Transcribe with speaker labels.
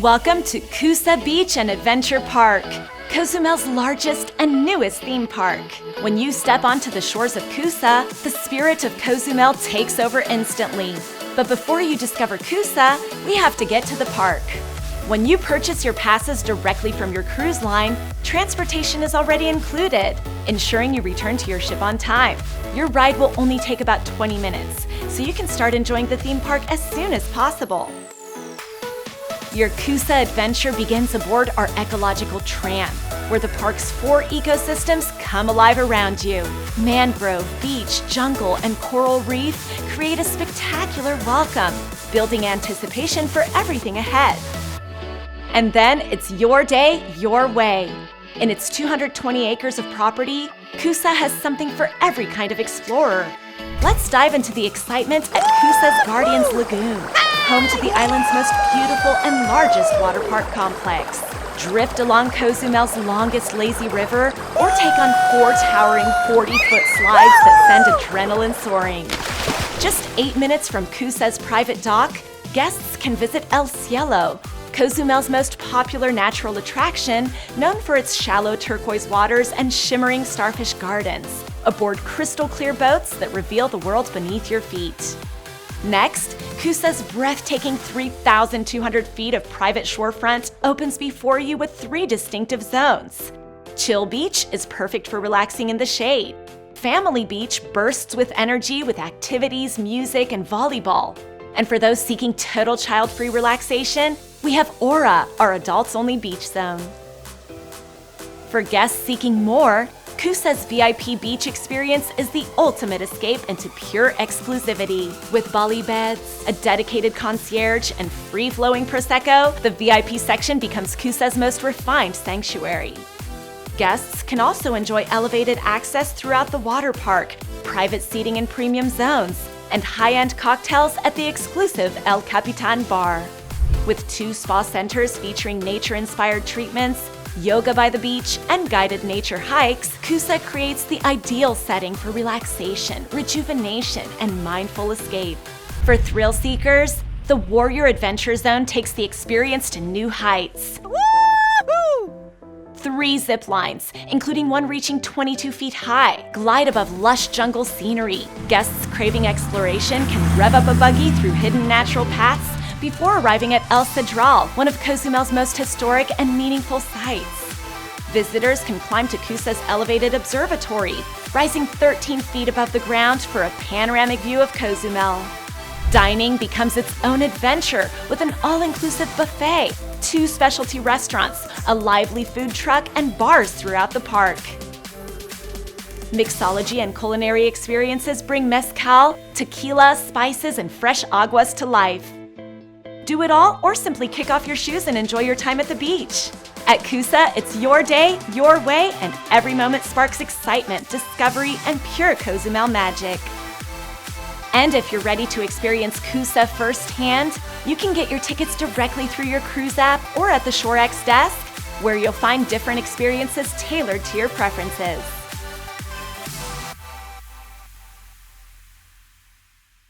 Speaker 1: Welcome to Cusa Beach and Adventure Park, Cozumel's largest and newest theme park. When you step onto the shores of Cusa, the spirit of Cozumel takes over instantly. But before you discover Cusa, we have to get to the park. When you purchase your passes directly from your cruise line, transportation is already included, ensuring you return to your ship on time. Your ride will only take about 20 minutes, so you can start enjoying the theme park as soon as possible. Your Cusa adventure begins aboard our Ecological Tram, where the park's 4 ecosystems come alive around you. Mangrove, beach, jungle, and coral reef create a spectacular welcome, building anticipation for everything ahead. And then it's your day, your way. In its 220 acres of property, Cusa has something for every kind of explorer. Let's dive into the excitement at Cusa's Guardians Lagoon, home to the island's most beautiful and largest water park complex. Drift along Cozumel's longest lazy river, or take on 4 towering 40-foot slides that send adrenaline soaring. Just 8 minutes from Cusa's private dock, guests can visit Elsello, Cozumel's most popular natural attraction, known for its shallow turquoise waters and shimmering starfish gardens, aboard crystal-clear boats that reveal the world beneath your feet. Next, Cusa's breathtaking 3,200 feet of private shorefront opens before you with 3 distinctive zones. Chill Beach is perfect for relaxing in the shade. Family Beach bursts with energy with activities, music, and volleyball. And for those seeking total child-free relaxation, we have Aura, our adults-only beach zone. For guests seeking more, Cusa's VIP beach experience is the ultimate escape into pure exclusivity. With Bali beds, a dedicated concierge, and free-flowing Prosecco, the VIP section becomes Cusa's most refined sanctuary. Guests can also enjoy elevated access throughout the water park, private seating in premium zones, and high-end cocktails at the exclusive El Capitan Bar. With 2 spa centers featuring nature-inspired treatments, yoga by the beach, and guided nature hikes, Cusa creates the ideal setting for relaxation, rejuvenation, and mindful escape. For thrill seekers, the Warrior Adventure Zone takes the experience to new heights. Woo-hoo! 3 zip lines, including one reaching 22 feet high, glide above lush jungle scenery. Guests craving exploration can rev up a buggy through hidden natural paths before arriving at Elsadral, one of Cozumel's most historic and meaningful sites. Visitors can climb to Cusa's elevated observatory, rising 13 feet above the ground for a panoramic view of Cozumel. Dining becomes its own adventure with an all-inclusive buffet, 2 specialty restaurants, a lively food truck, and bars throughout the park. Mixology and culinary experiences bring mezcal, tequila, spices, and fresh aguas to life. Do it all, or simply kick off your shoes and enjoy your time at the beach. At Cusa, it's your day, your way, and every moment sparks excitement, discovery, and pure Cozumel magic. And if you're ready to experience Cusa firsthand, you can get your tickets directly through your cruise app or at the ShoreX desk, where you'll find different experiences tailored to your preferences.